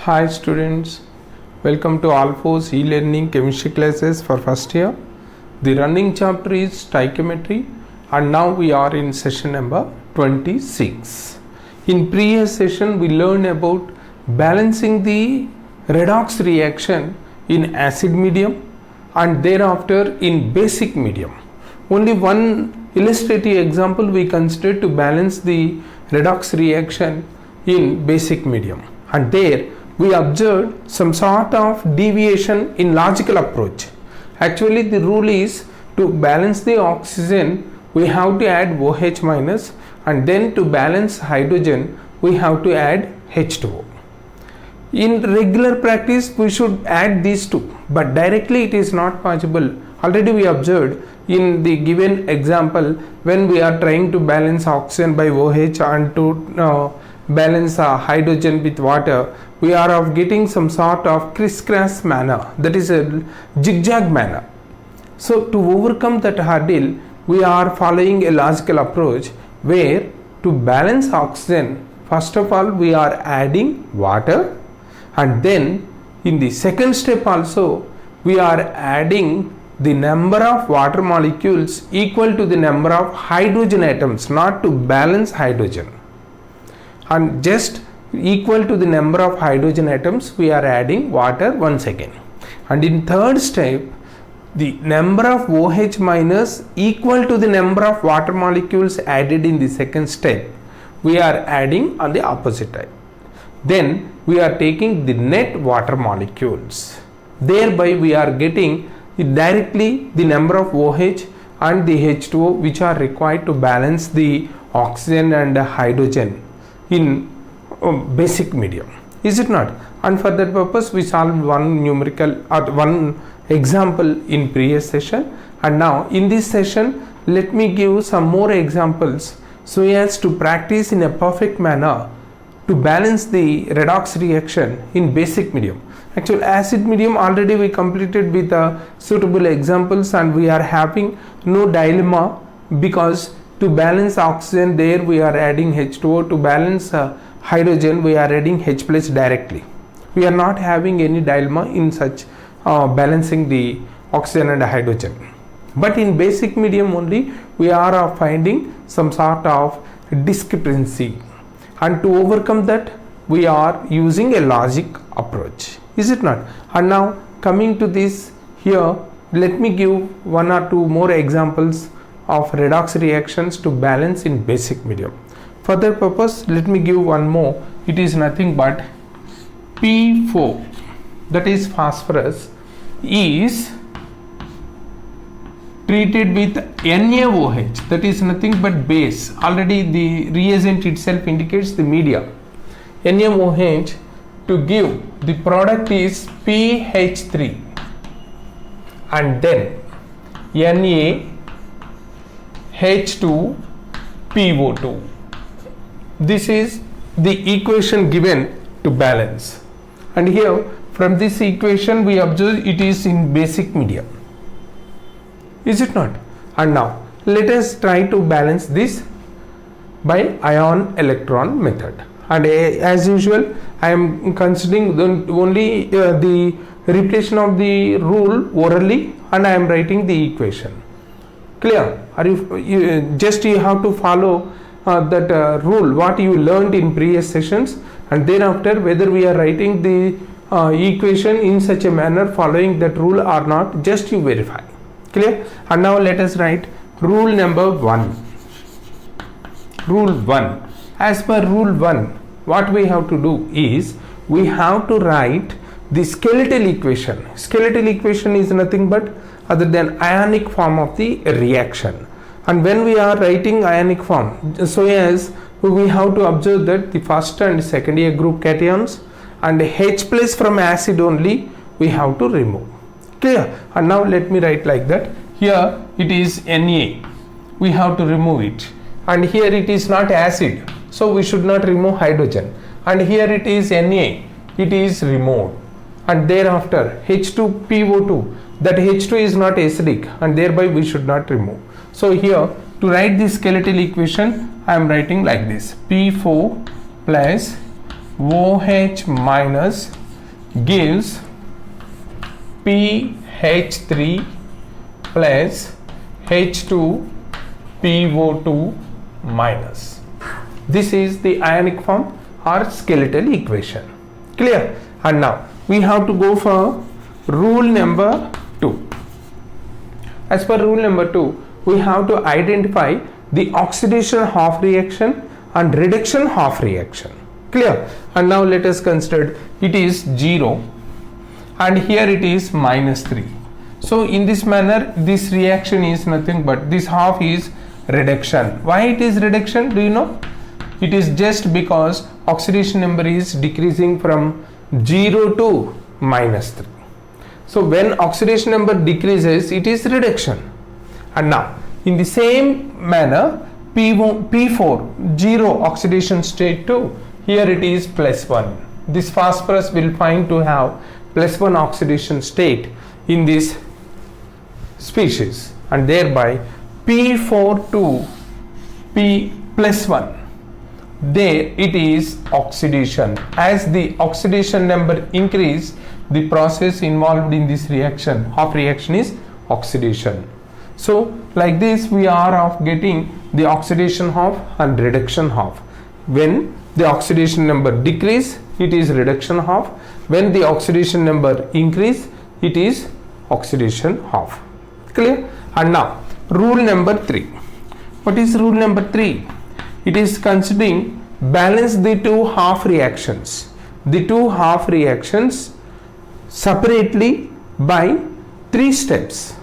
Hi students, welcome to Alphos e-learning chemistry classes for first year. The running chapter is stoichiometry and now we are in session number 26. In previous session we learned about balancing the redox reaction in acid medium and thereafter in basic medium. Only one illustrative example we considered to balance the redox reaction in basic medium, and there we observed some sort of deviation in logical approach. Actually the rule is to balance the oxygen we have to add OH minus, and then to balance hydrogen we have to add H2O. In regular practice we should add these two, but directly it is not possible. Already we observed in the given example when we are trying to balance oxygen by OH and to balance hydrogen with water, we are of getting some sort of crisscross manner, that is a zigzag manner. So to overcome that hurdle we are following a logical approach where to balance oxygen first of all we are adding water, and then in the second step also we are adding the number of water molecules equal to the number of hydrogen atoms, not to balance hydrogen, and just equal to the number of hydrogen atoms we are adding water once again. And in third step the number of OH minus equal to the number of water molecules added in the second step we are adding on the opposite side. Then we are taking the net water molecules, thereby we are getting directly the number of OH and the H2O which are required to balance the oxygen and hydrogen in basic medium, is it not? And for that purpose we solved one numerical or one example in previous session, and now in this session let me give some more examples so as to practice in a perfect manner to balance the redox reaction in basic medium. Actually acid medium already we completed with suitable examples, and we are having no dilemma because to balance oxygen there we are adding H2O, to balance hydrogen we are adding H plus directly. We are not having any dilemma in such balancing the oxygen and hydrogen. But in basic medium only we are finding some sort of discrepancy, and to overcome that we are using a logic approach, is it not? And now coming to this here, let me give one or two more examples of redox reactions to balance in basic medium. For that purpose let me give one more. It is nothing but P4, that is phosphorus, is treated with NaOH, that is nothing but base. Already the reagent itself indicates the media. NaOH, to give the product is PH3 and then NaH2PO2. This is the equation given to balance, and here from this equation we observe it is in basic medium, is it not? And now let us try to balance this by ion electron method, and as usual I am considering only the repetition of the rule orally, and I am writing the equation. Clear? Are you just you have to follow that rule what you learned in previous sessions, and thereafter whether we are writing the equation in such a manner following that rule or not, just you verify. Clear? And now let us write rule number 1. Rule 1. As per rule 1, what we have to do is we have to write the skeletal equation. Skeletal equation is nothing but other than ionic form of the reaction. And when we are writing ionic form, so as we have to observe that the first and second year group cations and H plus from acid only we have to remove. Clear? And now let me write like that. Here it is Na, we have to remove it, and here it is not acid, so we should not remove hydrogen, and here it is Na, it is removed, and thereafter H2PO2, that H2 is not acidic and thereby we should not remove. So here to write this skeletal equation I am writing like this: P4 plus OH minus gives PH3 plus H2PO2 minus. This is the ionic form or skeletal equation. Clear? And now we have to go for rule number 2. As per rule number 2, we have to identify the oxidation half reaction and reduction half reaction. Clear? And now let us consider it is 0 and here it is -3. So in this manner, this reaction is nothing but this half is reduction. Why it is reduction? Do you know? It is just because oxidation number is decreasing from 0 to -3. So when oxidation number decreases, it is reduction. And now in the same manner, P4 0 oxidation state 2, here it is +1. This phosphorus will find to have +1 oxidation state in this species, and thereby P4 to P +1, there it is oxidation. As the oxidation number increase, the process involved in this reaction, half reaction, is oxidation. So like this we are of getting the oxidation half and reduction half. When the oxidation number decrease, it is reduction half. When the oxidation number increase, it is oxidation half. Clear? And now rule number 3. What is rule number 3? It is considering balance the two half reactions. The two half reactions separately by 3 steps.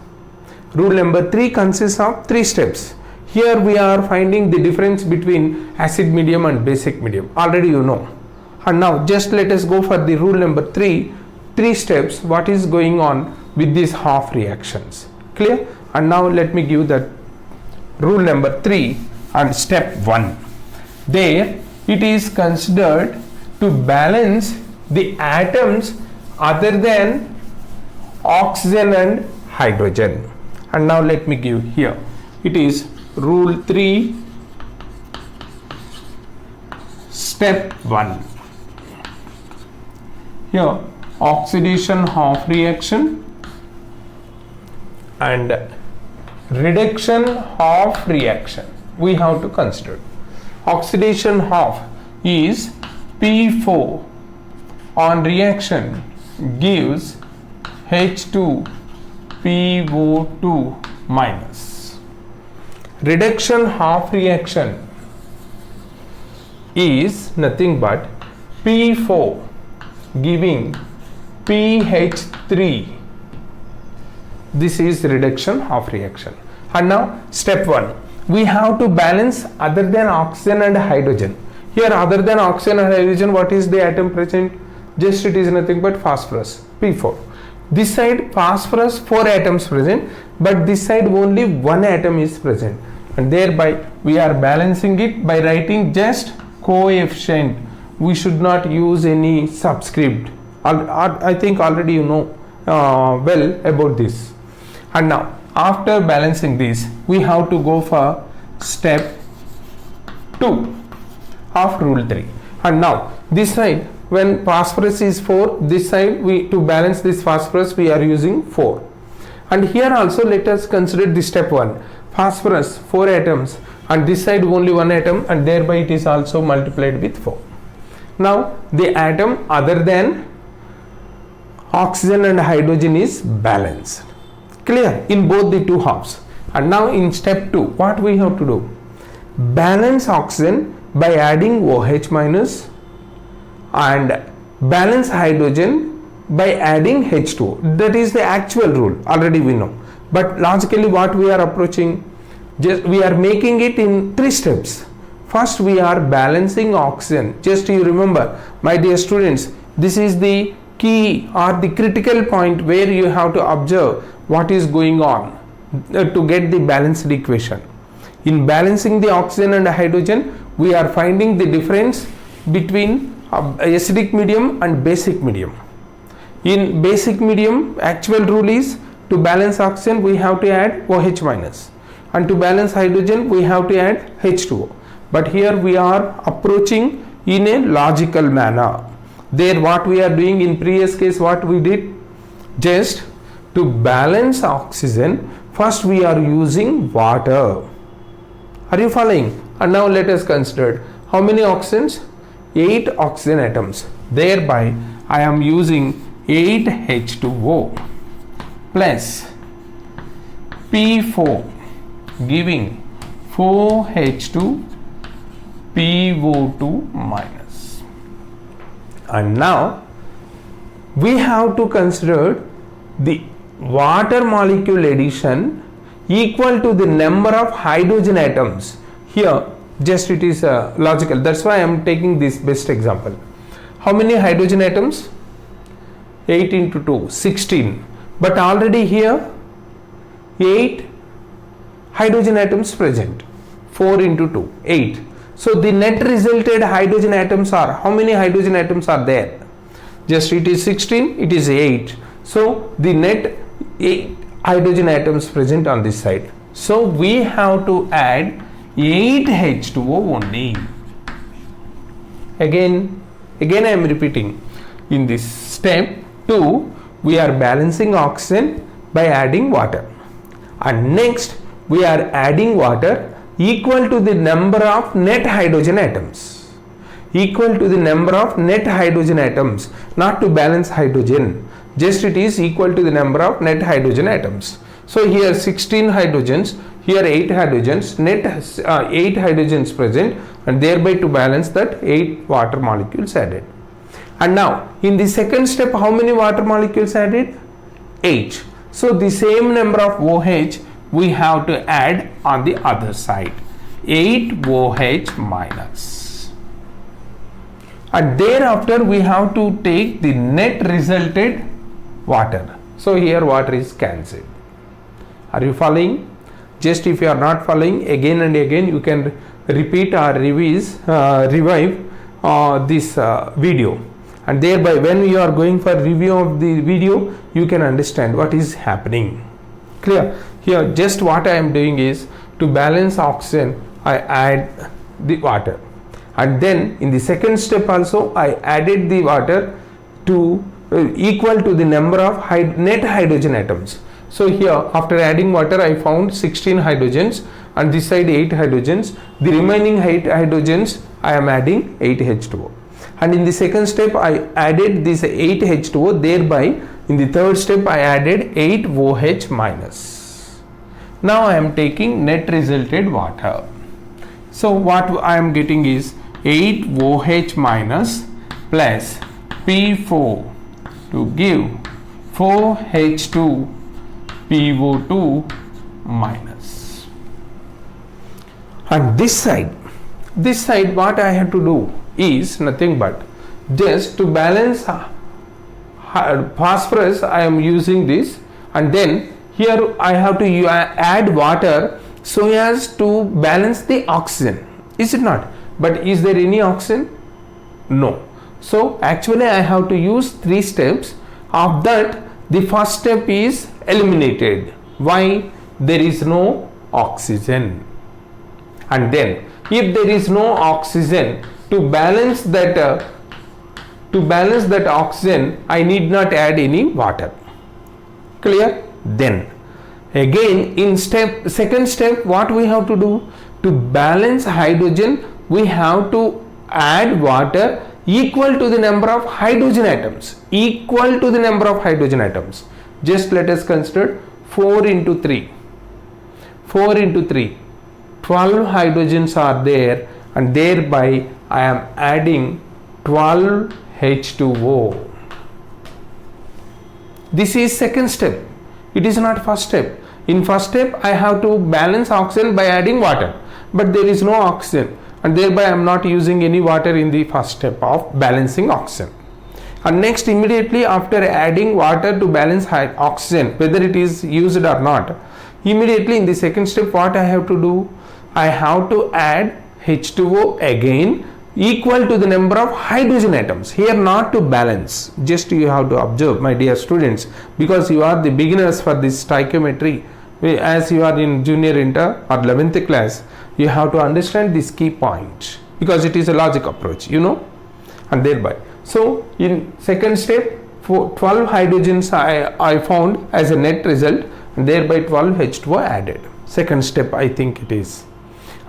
Rule number 3 consists of 3 steps. Here we are finding the difference between acid medium and basic medium. Already you know. And now just let us go for the rule number 3. 3 steps, what is going on with these half reactions. Clear? And now let me give that rule number 3 and step 1. There it is considered to balance the atoms other than oxygen and hydrogen. And now let me give here. It is rule 3 step 1. Here oxidation half reaction and reduction half reaction we have to consider. Oxidation half is P4 on reaction gives H2PO2 minus. Reduction half reaction is nothing but P4 giving PH3. This is reduction half reaction. And now step 1, we have to balance other than oxygen and hydrogen. Here other than oxygen and hydrogen, what is the atom present? Just it is nothing but phosphorus, P4. This side phosphorus 4 atoms present, but this side only 1 atom is present, and thereby we are balancing it by writing just coefficient. We should not use any subscript. I think already you know well about this. And now after balancing this, we have to go for step 2 of rule 3. And now this side, when phosphorus is 4, this side we, to balance this phosphorus, we are using 4. And here also let us consider the step 1. Phosphorus 4 atoms, and this side only 1 atom, and thereby it is also multiplied with 4. Now the atom other than oxygen and hydrogen is balanced. Clear? In both the two halves. And now in step 2, what we have to do? Balance oxygen by adding OH minus and balance hydrogen by adding H2O. That is the actual rule, already we know. But logically what we are approaching, just we are making it in 3 steps. First we are balancing oxygen. Just you remember, my dear students, this is the key or the critical point where you have to observe what is going on to get the balanced equation. In balancing the oxygen and hydrogen, we are finding the difference between acidic medium and basic medium. In basic medium, actual rule is to balance oxygen we have to add OH minus, and to balance hydrogen we have to add H2O. But here we are approaching in a logical manner. There what we are doing in previous case, what we did, just to balance oxygen, first we are using water. Are you following? And now let us consider how many oxygens? 8 oxygen atoms. Thereby I am using 8 H2O plus P4 giving 4 H2 PO2 minus. And now we have to consider the water molecule addition equal to the number of hydrogen atoms. Here just it is logical, that's why I am taking this best example. How many hydrogen atoms? 8 into 2, 16. But already here 8 hydrogen atoms present. 4 into 2, 8. So the net resulted hydrogen atoms are, how many hydrogen atoms are there? Just it is 16, it is 8. So the net 8 hydrogen atoms present on this side. So we have to add 8 H2O only. Again I am repeating. In this step 2, we are balancing oxygen by adding water. And next we are adding water equal to the number of net hydrogen atoms. Equal to the number of net hydrogen atoms, not to balance hydrogen. Just it is equal to the number of net hydrogen atoms. So here 16 hydrogens, here 8 hydrogens, net 8 hydrogens present, and thereby to balance that 8 water molecules added. And now in the second step, how many water molecules added? 8. So the same number of OH we have to add on the other side, 8 OH minus. And thereafter we have to take the net resulted water. So here water is cancelled. Are you following? Just if you are not following, again and again you can repeat or revive this video, and thereby when you are going for review of the video, you can understand what is happening. Clear? Here just what I am doing is, to balance oxygen I add the water, and then in the second step also I added the water to equal to the number of net hydrogen atoms. So here after adding water I found 16 hydrogens, and this side 8 hydrogens. The remaining 8 hydrogens I am adding 8 H2O, and in the second step I added this 8 H2O, thereby in the third step I added 8 OH minus. Now I am taking net resulted water. So what I am getting is 8 OH minus plus P4 to give 4 H2 PO2 minus. And this side what I have to do is nothing but just to balance phosphorus I am using this, and then here I have to add water so as to balance the oxygen, is it not? But is there any oxygen? No. So actually I have to use 3 steps. Of that the first step is eliminated. Why? There is no oxygen. And then if there is no oxygen, to balance that oxygen I need not add any water. Clear? Then again in second step what we have to do, to balance hydrogen we have to add water equal to the number of hydrogen atoms. Equal to the number of hydrogen atoms. Just let us consider 4 into 3. 4 into 3. 12 hydrogens are there, and thereby I am adding 12 H2O. This is second step. It is not first step. In first step I have to balance oxygen by adding water, but there is no oxygen, and thereby I am not using any water in the first step of balancing oxygen. And next immediately after adding water to balance oxygen, whether it is used or not, immediately in the second step what I have to do, I have to add H2O again equal to the number of hydrogen atoms. Here not to balance, just you have to observe, my dear students, because you are the beginners for this stoichiometry. As you are in junior inter or 11th class, you have to understand this key point. because it is a logic approach, you know, and thereby. So in second step, for 12 hydrogens I found as a net result, and thereby 12 H2O added. Second step I think it is.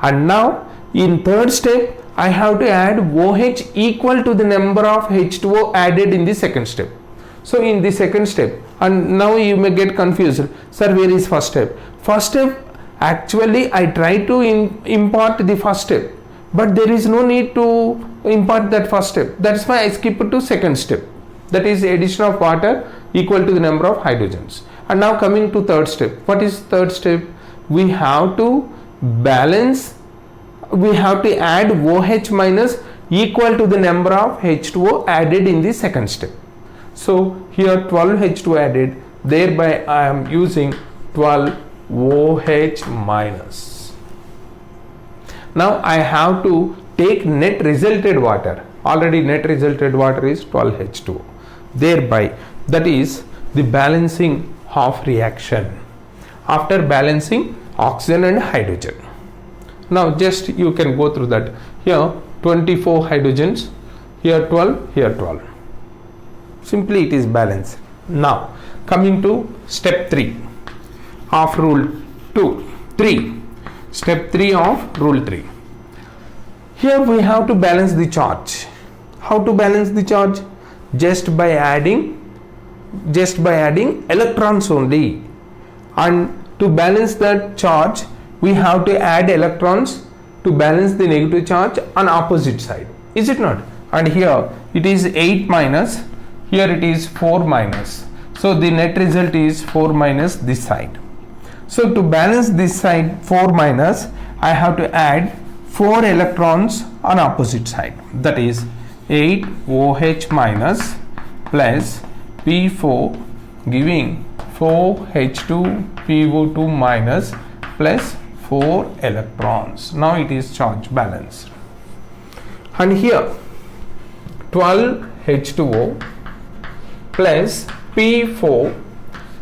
And now in third step I have to add OH equal to the number of H2O added in the second step. So in the second step, and now you may get confused, sir, where is first step? First step, actually I try to impart the first step, but there is no need to impart that first step. That's why I skip to second step, that is addition of water equal to the number of hydrogens. And now coming to third step. What is third step? We have to balance, we have to add OH minus equal to the number of H2O added in the second step. So here 12 H2O added, thereby I am using 12 OH minus. Now I have to take net resulted water. Already net resulted water is 12 H2O. Thereby, that is the balancing half reaction after balancing oxygen and hydrogen. Now just you can go through that. Here 24 hydrogens, here 12, here 12. Simply it is balanced. Now coming to step 3 of rule 3. Step 3 of rule 3. Here we have to balance the charge. How to balance the charge? Just by adding electrons only. And to balance that charge, we have to add electrons to balance the negative charge on opposite side. Is it not? And here it is 8 minus, here it is 4 minus. So the net result is 4 minus this side. So to balance this side 4 minus, I have to add 4 electrons on opposite side. That is 8 OH minus plus P4 giving 4 H2 PO2 minus plus 4 electrons. Now it is charge balanced. And here 12 H2O plus P4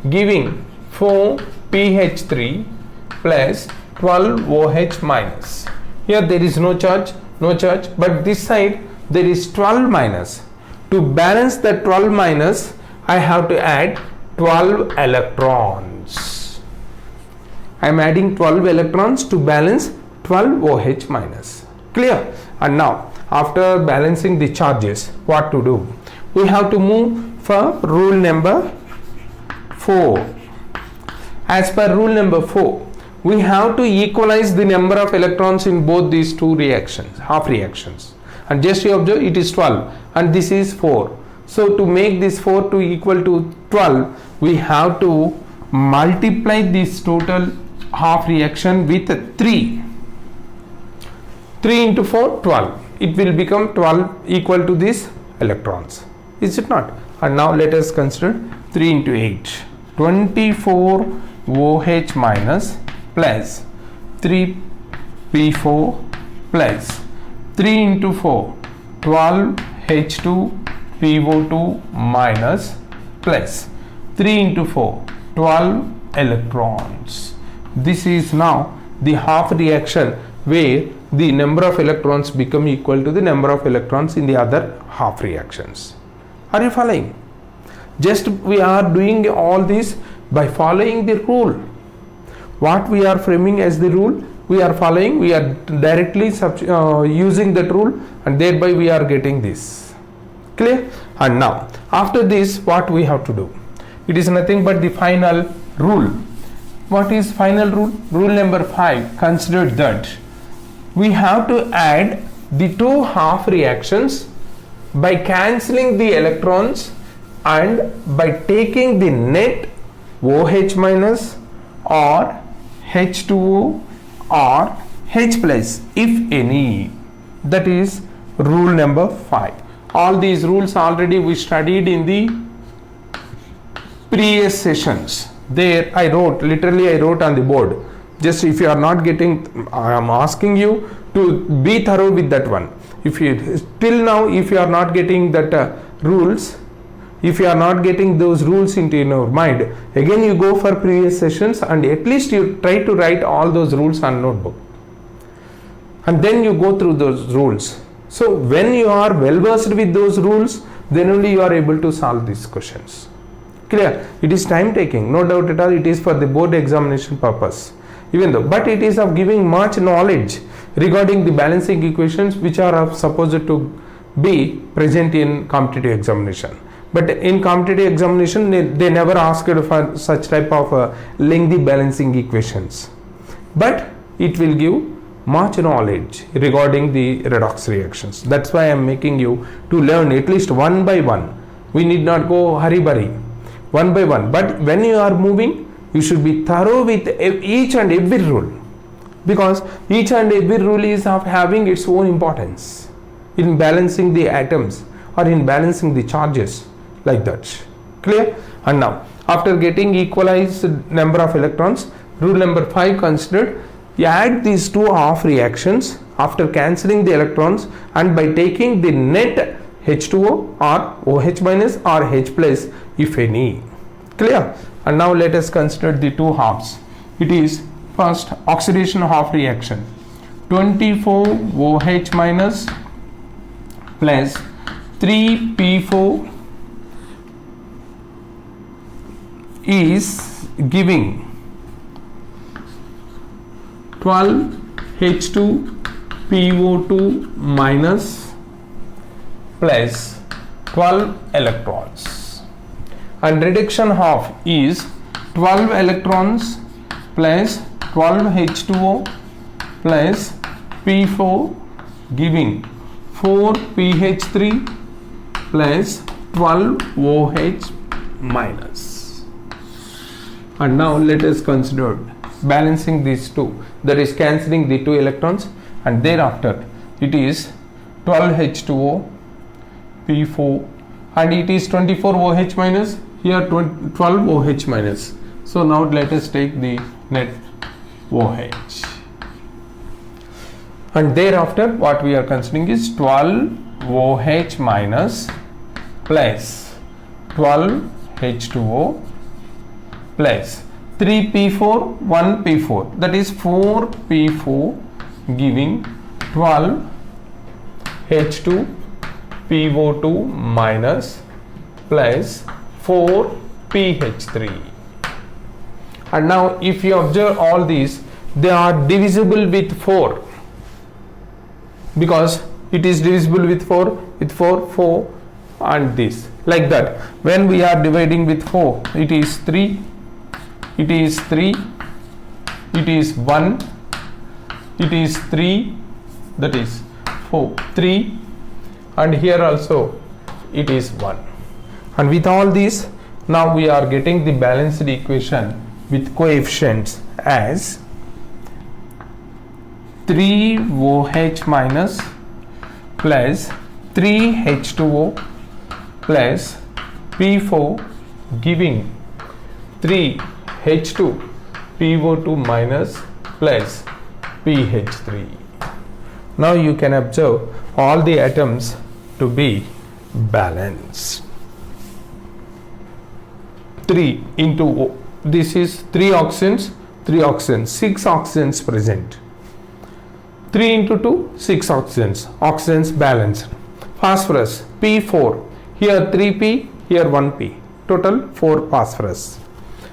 giving 4 PH3 plus 12 OH minus. Here there is no charge, but this side there is 12 minus. To balance the 12 minus, I have to add 12 electrons. I am adding 12 electrons to balance 12 OH minus. Clear? And now after balancing the charges, what to do? We have to move for rule number 4. As per rule number 4, we have to equalize the number of electrons in both these two reactions, half reactions. And just you observe, it is 12 and this is 4. So to make this 4 to equal to 12, we have to multiply this total half reaction with 3. 3 into 4, 12. It will become 12 equal to these electrons. Is it not? And now let us consider 3 into 8. 24 OH minus plus 3 P4 plus 3 into 4 12 H2 PO2 minus plus 3 into 4 12 electrons. This is now the half reaction where the number of electrons become equal to the number of electrons in the other half reactions. Are you following? Just we are doing all this by following the rule. What we are framing as the rule, we are following, we are directly using that rule, and thereby we are getting this. Clear? And now after this, what we have to do? It is nothing but the final rule. What is final rule? Rule number 5 considered that we have to add the two half reactions by cancelling the electrons and by taking the net OH minus or H2O or H plus if any. That is rule number 5. All these rules already we studied in the previous sessions. There I wrote, literally I wrote on the board. Just if you are not getting, I am asking you to be thorough with that one. If you till now, if you are not getting that rules, if you are not getting those rules into your mind, again you go for previous sessions and at least you try to write all those rules on notebook. and then you go through those rules. So when you are well versed with those rules, then only you are able to solve these questions. Clear? It is time taking, no doubt at all. It is for the board examination purpose, even though, but it is of giving much knowledge regarding the balancing equations which are supposed to be present in competitive examination. But in competitive examination, they never asked for such type of lengthy balancing equations. But it will give much knowledge regarding the redox reactions. That's why I am making you to learn at least one by one. We need not go hurry-burry, one by one. But when you are moving, you should be thorough with each and every rule, because each and every rule is of having its own importance in balancing the atoms or in balancing the charges, like that. Clear? And now, after getting equalized number of electrons, rule number 5 considered, you add these two half reactions after cancelling the electrons and by taking the net H2O or OH minus or H plus if any. Clear? And now let us consider the two halves. It is first oxidation half reaction, 24 OH minus plus 3P4 is giving 12 H2 PO2 minus plus 12 electrons, and reduction half is 12 electrons plus 12 H2O plus P4 giving 4 PH3 plus 12 OH minus. And now let us consider balancing these two, that is cancelling the two electrons, and thereafter it is 12 H2O P4 and it is 24 OH minus, here 12 OH minus. So now let us take the net OH, and thereafter what we are considering is 12 OH minus plus 12 H2O plus 3P4 1P4, that is 4P4 giving 12 H2 PO2 minus plus 4 PH3. And now if you observe all these, they are divisible with 4, because it is divisible with 4 and this, like that. When we are dividing with 4, it is 3, it is 3, it is 1, it is 3, that is 4, 3, and here also it is 1. And with all these, now we are getting the balanced equation with coefficients as 3 OH minus plus 3 H2O plus P4 giving 3 H2 PO2 minus plus PH3. Now you can observe all the atoms to be balanced. 3 into O, this is 3 oxygens, 6 oxygens present. 3 into 2, 6 oxygens balanced. Phosphorus P4, here 3P, here 1P, total 4 phosphorus.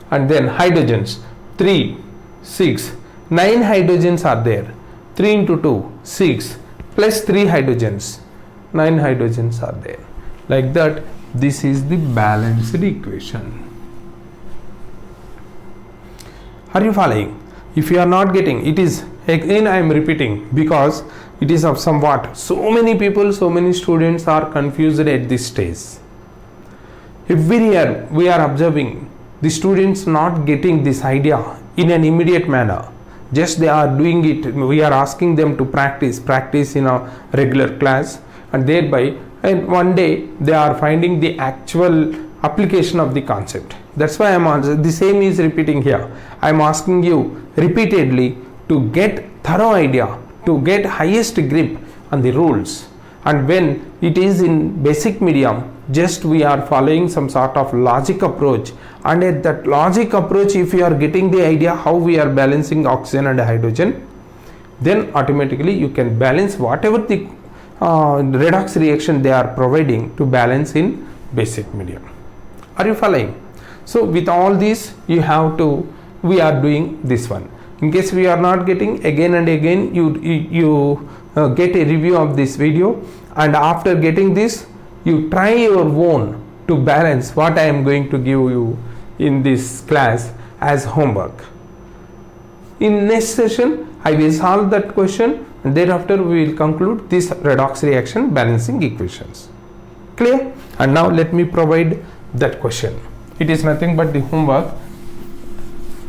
And then hydrogens 3, 6, 9 hydrogens are there. 3 into 2, 6 plus 3 hydrogens, 9 hydrogens are there. Like that, this is the balanced equation. Are you following? If you are not getting, it is, again I am repeating, because it is of somewhat, so many people, so many students are confused at this stage. Every year we are observing the students not getting this idea in an immediate manner. Just they are doing it, we are asking them to practice in a regular class, and thereby, and one day they are finding the actual application of the concept. That's why I am the same is repeating here. I am asking you repeatedly to get thorough idea, to get highest grip on the rules. And when it is in basic medium, just we are following some sort of logic approach, and at that logic approach, if you are getting the idea how we are balancing oxygen and hydrogen, then automatically you can balance whatever the redox reaction they are providing to balance in basic medium. Are you following? So with all these you have to, we are doing this one. In case we are not getting, again and again you get a review of this video, and after getting this you try your own to balance what I am going to give you in this class as homework. In next session I will solve that question, and thereafter we will conclude this redox reaction balancing equations. Clear? And now let me provide that question. It is nothing but the homework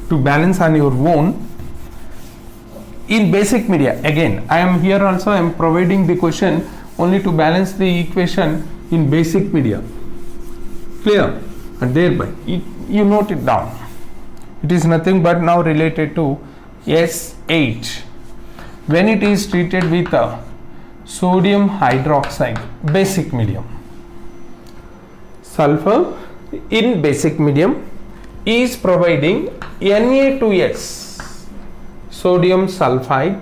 to balance on your own in basic media. Again, I am here also, I am providing the question only to balance the equation in basic media. Clear? And thereby you note it down. It is nothing but now related to S8 when it is treated with sodium hydroxide basic medium. Sulfur in basic medium is providing Na2S, sodium sulfide,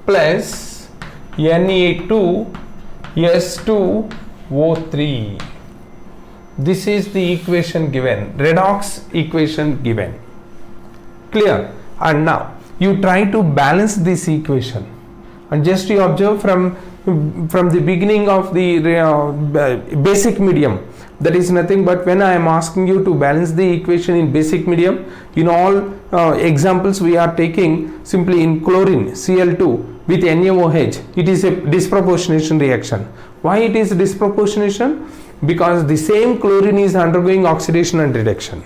plus Na2S2O3. This is the equation given, redox equation given. Clear? And now you try to balance this equation, and just you observe from the beginning of the basic medium, that is nothing but when I am asking you to balance the equation in basic medium, in all examples we are taking simply in chlorine Cl2 with NaOH, it is a disproportionation reaction. Why it is disproportionation? Because the same chlorine is undergoing oxidation and reduction.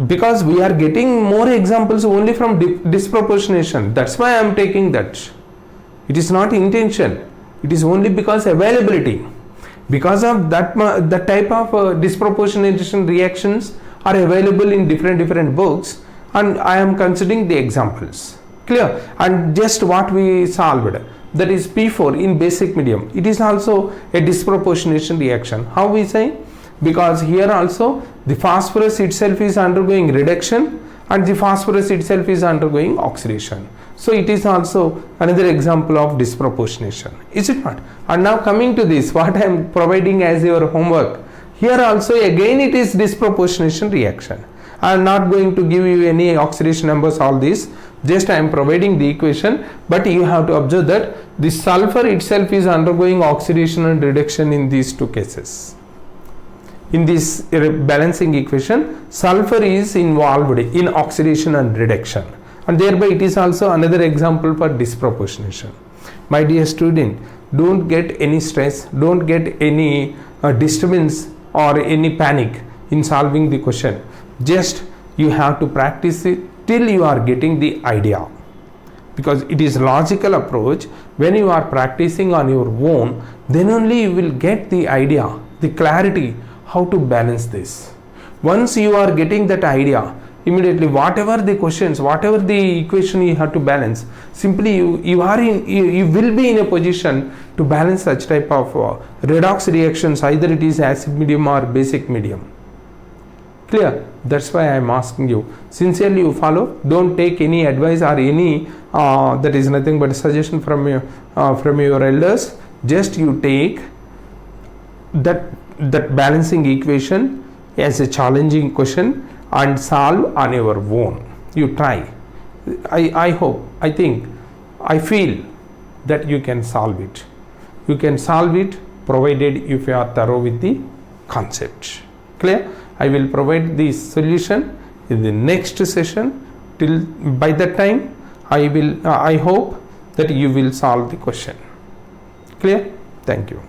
Because we are getting more examples only from disproportionation, that's why I am taking that. It is not intention, it is only because availability. Because of that type of disproportionation reactions are available in different books, and I am considering the examples. Clear? And just what we solved, that is P4 in basic medium, it is also a disproportionation reaction. How we say? Because here also the phosphorus itself is undergoing reduction and the phosphorus itself is undergoing oxidation. So it is also another example of disproportionation, is it not? And now coming to this, what I am providing as your homework, here also again it is disproportionation reaction. I am not going to give you any oxidation numbers, all this, just I am providing the equation, but you have to observe that the sulfur itself is undergoing oxidation and reduction in these two cases. In this balancing equation, sulfur is involved in oxidation and reduction, and thereby it is also another example for disproportionation. My dear student, don't get any stress, don't get any disturbance or any panic in solving the question. Just you have to practice it till you are getting the idea, because it is logical approach. When you are practicing on your own, then only you will get the idea, the clarity how to balance this. Once you are getting that idea, immediately whatever the questions, whatever the equation you have to balance, simply you will be in a position to balance such type of redox reactions, either it is acid medium or basic medium. Clear? That's why I am asking you, sincerely you follow, don't take any advice or any that is nothing but a suggestion from your elders. Just you take that balancing equation as a challenging question and solve on your own. You try. I hope, I think, I feel that you can solve it. You can solve it provided if you are thorough with the concept. Clear? I will provide the solution in the next session. Till by that time, I hope that you will solve the question. Clear? Thank you.